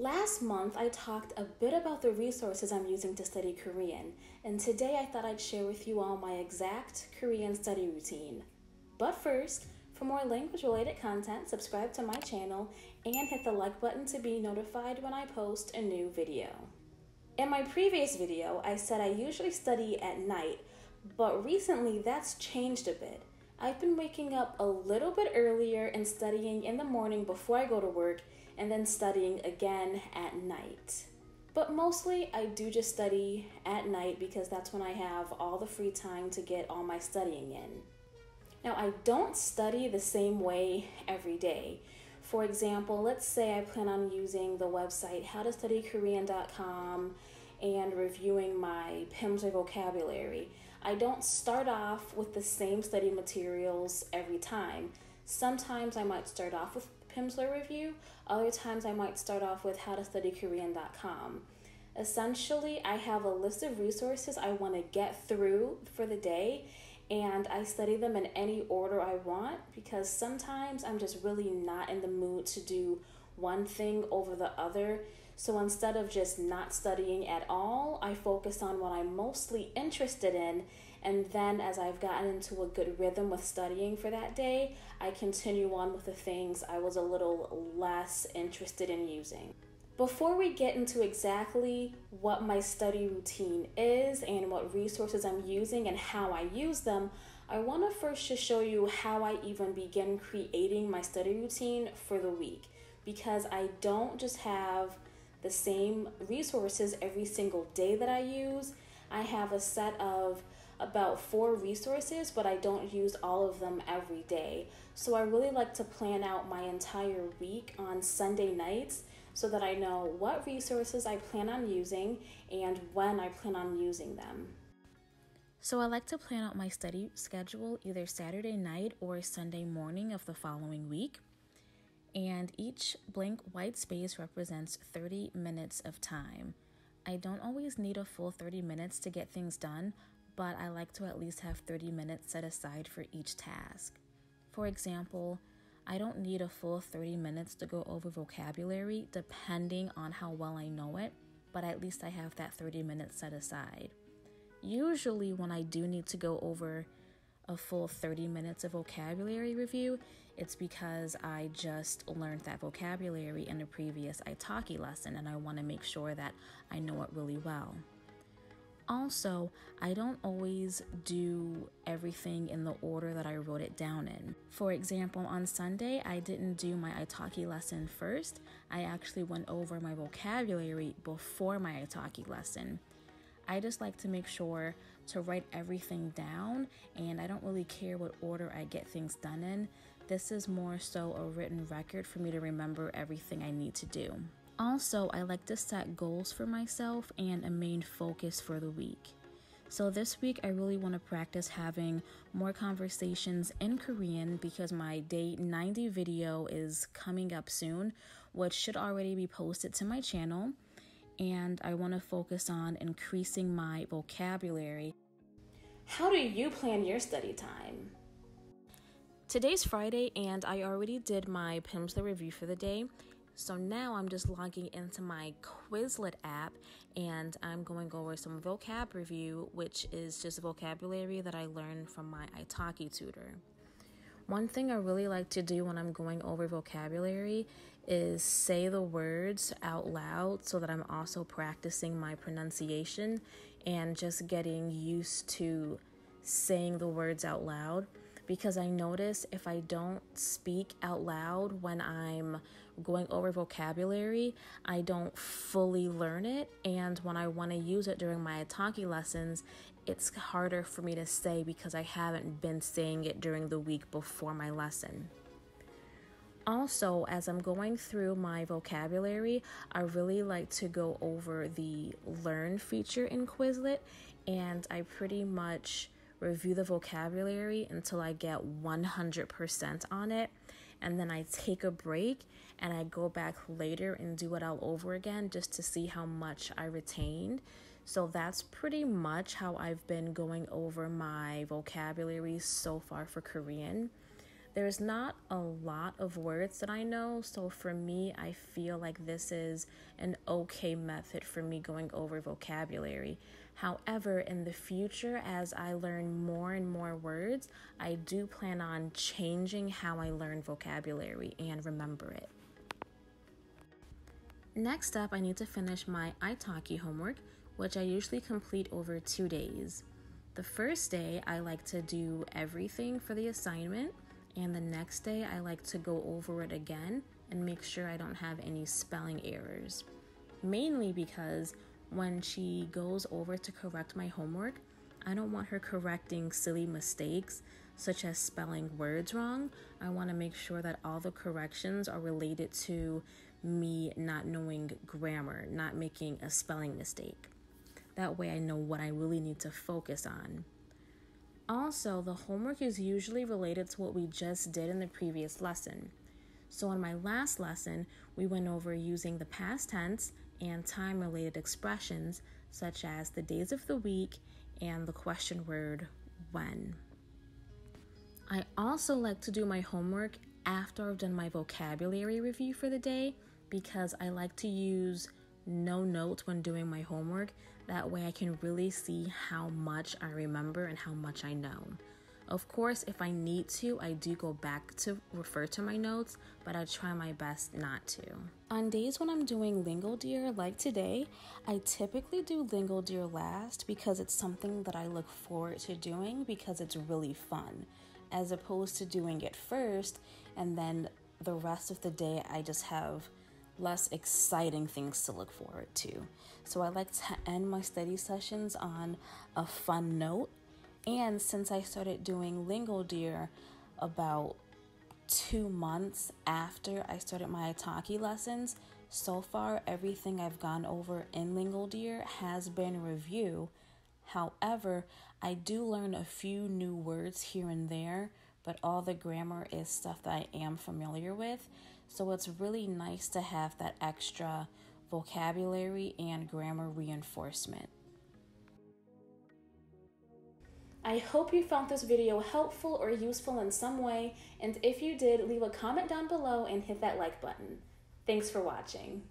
Last month, I talked a bit about the resources I'm using to study Korean, and today I thought I'd share with you all my exact Korean study routine. But first, for more language-related content, subscribe to my channel and hit the like button to be notified when I post a new video. In my previous video, I said I usually study at night, but recently that's changed a bit. I've been waking up a little bit earlier and studying in the morning before I go to work, and then studying again at night. But mostly I do just study at night because that's when I have all the free time to get all my studying in. Now, I don't study the same way every day. For example, let's say I plan on using the website howtostudykorean.com and reviewing my Pimsleur vocabulary. I don't start off with the same study materials every time. Sometimes I might start off with Pimsleur review, other times I might start off with howtostudykorean.com. Essentially, I have a list of resources I want to get through for the day, and I study them in any order I want because sometimes I'm just really not in the mood to do one thing over the other. So instead of just not studying at all, I focus on what I'm mostly interested in, and then as I've gotten into a good rhythm with studying for that day, I continue on with the things I was a little less interested in using. Before we get into exactly what my study routine is and what resources I'm using and how I use them, I want to first just show you how I even begin creating my study routine for the week, because I don't just have the same resources every single day that I use. I have a set of about 4 resources, but I don't use all of them every day. So I really like to plan out my entire week on Sunday nights so that I know what resources I plan on using and when I plan on using them. So I like to plan out my study schedule either Saturday night or Sunday morning of the following week. And each blank white space represents 30 minutes of time. I don't always need a full 30 minutes to get things done, but I like to at least have 30 minutes set aside for each task. For example, I don't need a full 30 minutes to go over vocabulary depending on how well I know it, but at least I have that 30 minutes set aside. Usually when I do need to go over a full 30 minutes of vocabulary review, it's because I just learned that vocabulary in a previous Italki lesson and I want to make sure that I know it really well. Also, I don't always do everything in the order that I wrote it down in. For example, on Sunday, I didn't do my Italki lesson first. I actually went over my vocabulary before my Italki lesson. I just like to make sure to write everything down, and I don't really care what order I get things done in. This is more so a written record for me to remember everything I need to do. Also, I like to set goals for myself and a main focus for the week. So this week, I really want to practice having more conversations in Korean because my day 90 video is coming up soon, which should already be posted to my channel. And I want to focus on increasing my vocabulary. How do you plan your study time? Today's Friday, and I already did my Pimsleur review for the day. So now I'm just logging into my Quizlet app, and I'm going over some vocab review, which is just vocabulary that I learned from my Italki tutor. One thing I really like to do when I'm going over vocabulary is say the words out loud so that I'm also practicing my pronunciation and just getting used to saying the words out loud. Because I notice if I don't speak out loud when I'm going over vocabulary, I don't fully learn it. And when I want to use it during my Italki lessons, it's harder for me to say because I haven't been saying it during the week before my lesson. Also, as I'm going through my vocabulary, I really like to go over the Learn feature in Quizlet, and I pretty much review the vocabulary until I get 100% on it, and then I take a break and I go back later and do it all over again just to see how much I retained. So that's pretty much how I've been going over my vocabulary so far for Korean. There's not a lot of words that I know, so for me, I feel like this is an okay method for me going over vocabulary. However, in the future, as I learn more and more words, I do plan on changing how I learn vocabulary and remember it. Next up, I need to finish my Italki homework, which I usually complete over 2 days. The first day, I like to do everything for the assignment, and the next day, I like to go over it again and make sure I don't have any spelling errors. Mainly because when she goes over to correct my homework, I don't want her correcting silly mistakes such as spelling words wrong. I want to make sure that all the corrections are related to me not knowing grammar, not making a spelling mistake. That way I know what I really need to focus on. Also, the homework is usually related to what we just did in the previous lesson. So in my last lesson, we went over using the past tense and time-related expressions such as the days of the week and the question word when. I also like to do my homework after I've done my vocabulary review for the day because I like to use no notes when doing my homework. That way I can really see how much I remember and how much I know. Of course, if I need to, I do go back to refer to my notes, but I try my best not to. On days when I'm doing Lingo Dear, like today, I typically do Lingo Dear last because it's something that I look forward to doing because it's really fun, as opposed to doing it first and then the rest of the day I just have less exciting things to look forward to. So I like to end my study sessions on a fun note. And since I started doing Lingo Dear about 2 months after I started my Italki lessons, so far everything I've gone over in Lingo Dear has been review. However, I do learn a few new words here and there, but all the grammar is stuff that I am familiar with. So it's really nice to have that extra vocabulary and grammar reinforcement. I hope you found this video helpful or useful in some way, and if you did, leave a comment down below and hit that like button. Thanks for watching.